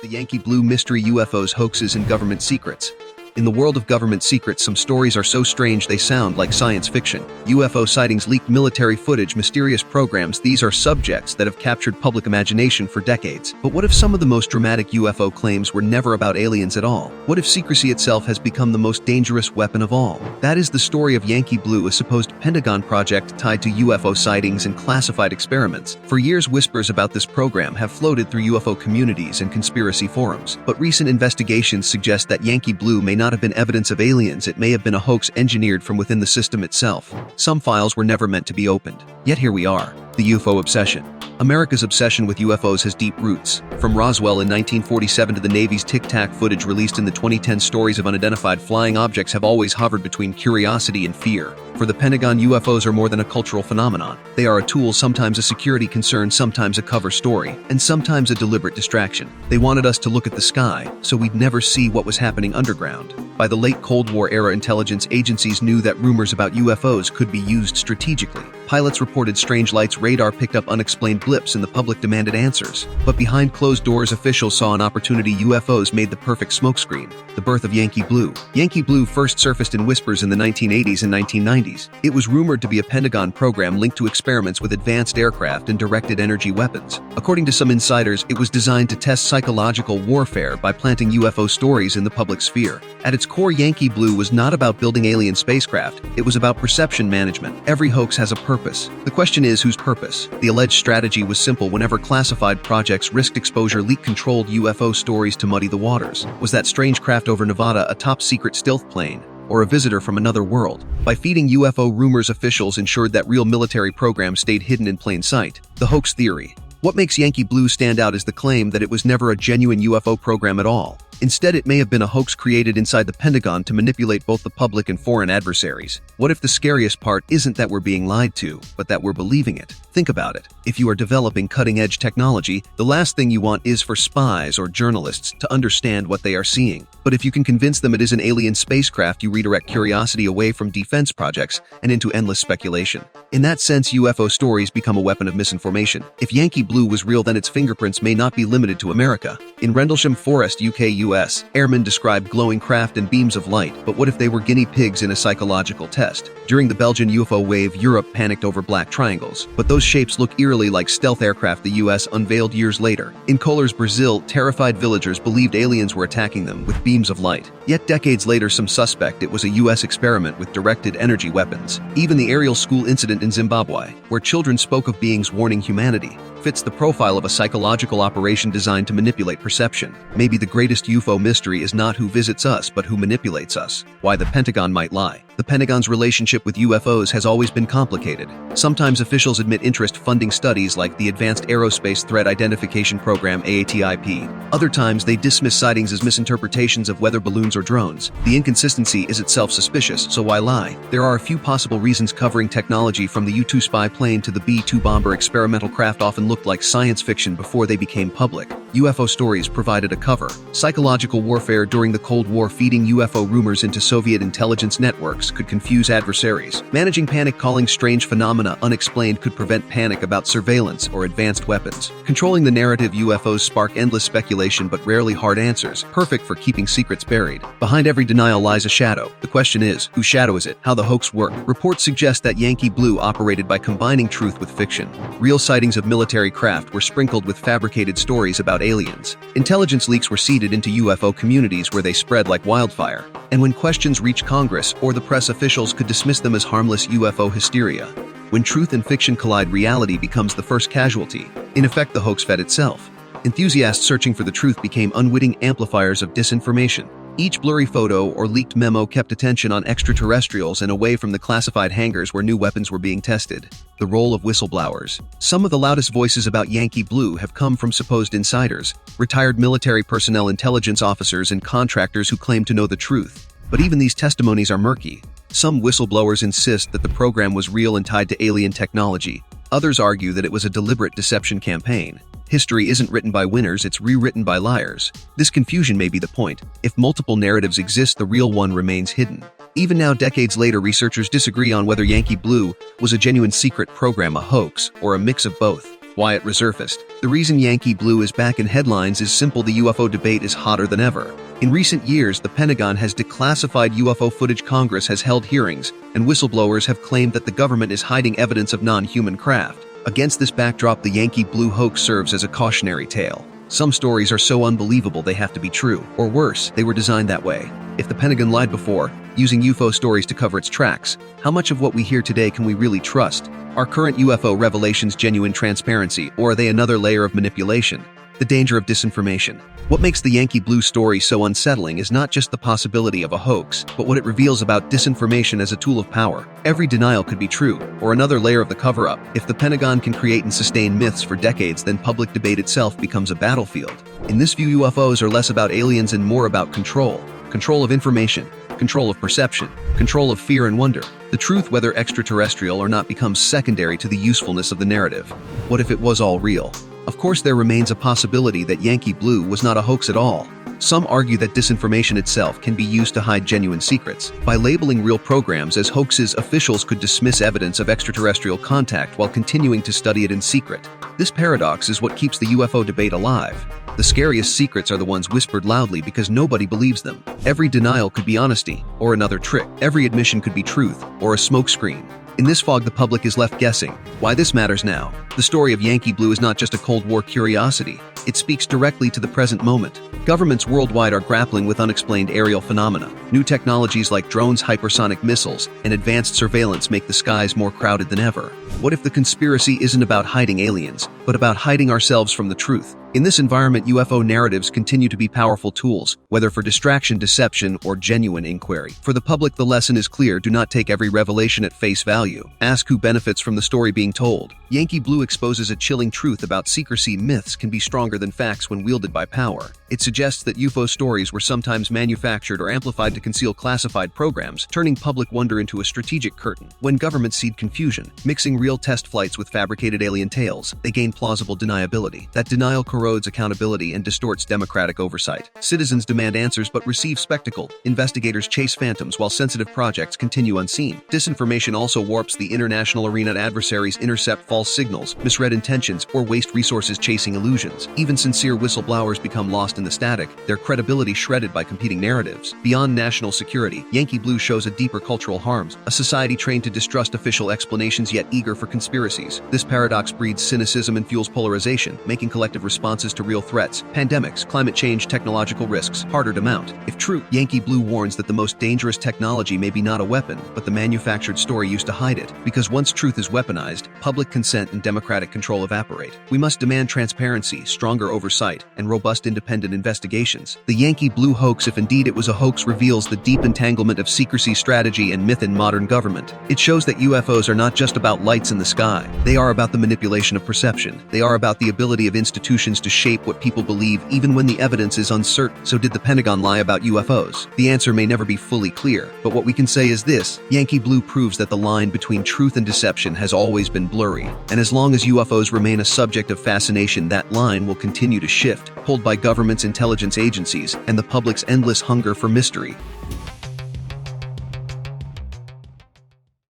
The Yankee Blue mystery, UFOs, hoaxes, and government secrets. In the world of government secrets, some stories are so strange they sound like science fiction. UFO sightings, leaked military footage, mysterious programs — these are subjects that have captured public imagination for decades. But what if some of the most dramatic UFO claims were never about aliens at all? What if secrecy itself has become the most dangerous weapon of all? That is the story of Yankee Blue, a supposed Pentagon project tied to UFO sightings and classified experiments. For years, whispers about this program have floated through UFO communities and conspiracy forums. But recent investigations suggest that Yankee Blue may not have been evidence of aliens. It may have been a hoax engineered from within the system itself. Some files were never meant to be opened. Yet here we are. The UFO obsession. America's obsession with UFOs has deep roots. From Roswell in 1947 to the Navy's Tic Tac footage released in the 2010, stories of unidentified flying objects have always hovered between curiosity and fear. For the Pentagon, UFOs are more than a cultural phenomenon. They are a tool, sometimes a security concern, sometimes a cover story, and sometimes a deliberate distraction. They wanted us to look at the sky, so we'd never see what was happening underground. By the late Cold War era, intelligence agencies knew that rumors about UFOs could be used strategically. Pilots reported strange lights, radar picked up unexplained blips, and the public demanded answers. But behind closed doors, officials saw an opportunity. UFOs made the perfect smokescreen. The birth of Yankee Blue. Yankee Blue first surfaced in whispers in the 1980s and 1990s. It was rumored to be a Pentagon program linked to experiments with advanced aircraft and directed energy weapons. According to some insiders, it was designed to test psychological warfare by planting UFO stories in the public sphere. At its core, Yankee Blue was not about building alien spacecraft. It was about perception management. Every hoax has a purpose. The question is, whose purpose? The alleged strategy was simple. Whenever classified projects risked exposure, leak controlled UFO stories to muddy the waters. Was that strange craft over Nevada a top-secret stealth plane, or a visitor from another world? By feeding UFO rumors, officials ensured that real military programs stayed hidden in plain sight. The hoax theory. What makes Yankee Blue stand out is the claim that it was never a genuine UFO program at all. Instead, it may have been a hoax created inside the Pentagon to manipulate both the public and foreign adversaries. What if the scariest part isn't that we're being lied to, but that we're believing it? Think about it. If you are developing cutting-edge technology, the last thing you want is for spies or journalists to understand what they are seeing. But if you can convince them it is an alien spacecraft, you redirect curiosity away from defense projects and into endless speculation. In that sense, UFO stories become a weapon of misinformation. If Yankee Blue was real, then its fingerprints may not be limited to America. In Rendlesham Forest, UK, US, airmen described glowing craft and beams of light. But what if they were guinea pigs in a psychological test? During the Belgian UFO wave, Europe panicked over black triangles. But those shapes look eerily like stealth aircraft the US unveiled years later. In Colors, Brazil, terrified villagers believed aliens were attacking them with beams of light. Yet decades later, some suspect it was a US experiment with directed energy weapons. Even the Ariel School incident in Zimbabwe, where children spoke of beings warning humanity, fits the profile of a psychological operation designed to manipulate perception. Maybe the greatest UFO mystery is not who visits us, but who manipulates us. Why the Pentagon might lie. The Pentagon's relationship with UFOs has always been complicated. Sometimes officials admit interest funding studies like the Advanced Aerospace Threat Identification Program (AATIP). Other times they dismiss sightings as misinterpretations of weather balloons or drones. The inconsistency is itself suspicious, so why lie? There are a few possible reasons. Covering technology from the U-2 spy plane to the B-2 bomber, experimental craft often looked like science fiction before they became public. UFO stories provided a cover. Psychological warfare during the Cold War. Feeding UFO rumors into Soviet intelligence networks could confuse adversaries. Managing panic. Calling strange phenomena unexplained could prevent panic about surveillance or advanced weapons. Controlling the narrative. UFOs spark endless speculation but rarely hard answers, perfect for keeping secrets buried. Behind every denial lies a shadow. The question is, whose shadow is it? How the hoax work? Reports suggest that Yankee Blue operated by combining truth with fiction. Real sightings of military craft were sprinkled with fabricated stories about aliens. Intelligence leaks were seeded into UFO communities where they spread like wildfire. And when questions reached Congress or the press, officials could dismiss them as harmless UFO hysteria. When truth and fiction collide, reality becomes the first casualty. In effect, the hoax fed itself. Enthusiasts searching for the truth became unwitting amplifiers of disinformation. Each blurry photo or leaked memo kept attention on extraterrestrials and away from the classified hangars where new weapons were being tested. The role of whistleblowers. Some of the loudest voices about Yankee Blue have come from supposed insiders, retired military personnel, intelligence officers, and contractors who claim to know the truth. But even these testimonies are murky. Some whistleblowers insist that the program was real and tied to alien technology. Others argue that it was a deliberate deception campaign. History isn't written by winners, it's rewritten by liars. This confusion may be the point. If multiple narratives exist, the real one remains hidden. Even now, decades later, researchers disagree on whether Yankee Blue was a genuine secret program, a hoax, or a mix of both. Why it resurfaced. The reason Yankee Blue is back in headlines is simple: the UFO debate is hotter than ever. In recent years, the Pentagon has declassified UFO footage, Congress has held hearings, and whistleblowers have claimed that the government is hiding evidence of non-human craft. Against this backdrop, the Yankee Blue hoax serves as a cautionary tale. Some stories are so unbelievable they have to be true, or worse, they were designed that way. If the Pentagon lied before, using UFO stories to cover its tracks, how much of what we hear today can we really trust? Are current UFO revelations genuine transparency, or are they another layer of manipulation? The danger of disinformation. What makes the Yankee Blue story so unsettling is not just the possibility of a hoax, but what it reveals about disinformation as a tool of power. Every denial could be true, or another layer of the cover-up. If the Pentagon can create and sustain myths for decades, then public debate itself becomes a battlefield. In this view, UFOs are less about aliens and more about control. Control of information, control of perception, control of fear and wonder. The truth, whether extraterrestrial or not, becomes secondary to the usefulness of the narrative. What if it was all real? Of course, there remains a possibility that Yankee Blue was not a hoax at all. Some argue that disinformation itself can be used to hide genuine secrets. By labeling real programs as hoaxes, officials could dismiss evidence of extraterrestrial contact while continuing to study it in secret. This paradox is what keeps the UFO debate alive. The scariest secrets are the ones whispered loudly because nobody believes them. Every denial could be honesty, or another trick. Every admission could be truth, or a smokescreen. In this fog, the public is left guessing. Why this matters now? The story of Yankee Blue is not just a Cold War curiosity. It speaks directly to the present moment. Governments worldwide are grappling with unexplained aerial phenomena. New technologies like drones, hypersonic missiles, and advanced surveillance make the skies more crowded than ever. What if the conspiracy isn't about hiding aliens, but about hiding ourselves from the truth? In this environment, UFO narratives continue to be powerful tools, whether for distraction, deception, or genuine inquiry. For the public, the lesson is clear: do not take every revelation at face value. Ask who benefits from the story being told. Yankee Blue exposes a chilling truth about secrecy. Myths can be stronger than facts when wielded by power. It suggests that UFO stories were sometimes manufactured or amplified to conceal classified programs, turning public wonder into a strategic curtain. When governments seed confusion, mixing real test flights with fabricated alien tales, they gain plausible deniability. That denial corrodes accountability and distorts democratic oversight. Citizens demand answers but receive spectacle. Investigators chase phantoms while sensitive projects continue unseen. Disinformation also warps the international arena. Adversaries intercept false signals, misread intentions, or waste resources chasing illusions. Even sincere whistleblowers become lost in the static, their credibility shredded by competing narratives. Beyond national security, Yankee Blue shows a deeper cultural harms, a society trained to distrust official explanations yet eager for conspiracies. This paradox breeds cynicism and fuels polarization, making collective responses to real threats, pandemics, climate change, technological risks, harder to mount. If true, Yankee Blue warns that the most dangerous technology may be not a weapon, but the manufactured story used to hide it. Because once truth is weaponized, public consent and democratic control evaporate. We must demand transparency, stronger oversight, and robust independent investigations. The Yankee Blue hoax, if indeed it was a hoax, reveals the deep entanglement of secrecy, strategy, and myth in modern government. It shows that UFOs are not just about lights in the sky. They are about the manipulation of perception. They are about the ability of institutions to shape what people believe even when the evidence is uncertain. So did the Pentagon lie about UFOs? The answer may never be fully clear, but what we can say is this: Yankee Blue proves that the line between truth and deception has always been blurry. And as long as UFOs remain a subject of fascination, that line will continue to shift, pulled by governments, intelligence agencies, and the public's endless hunger for mystery.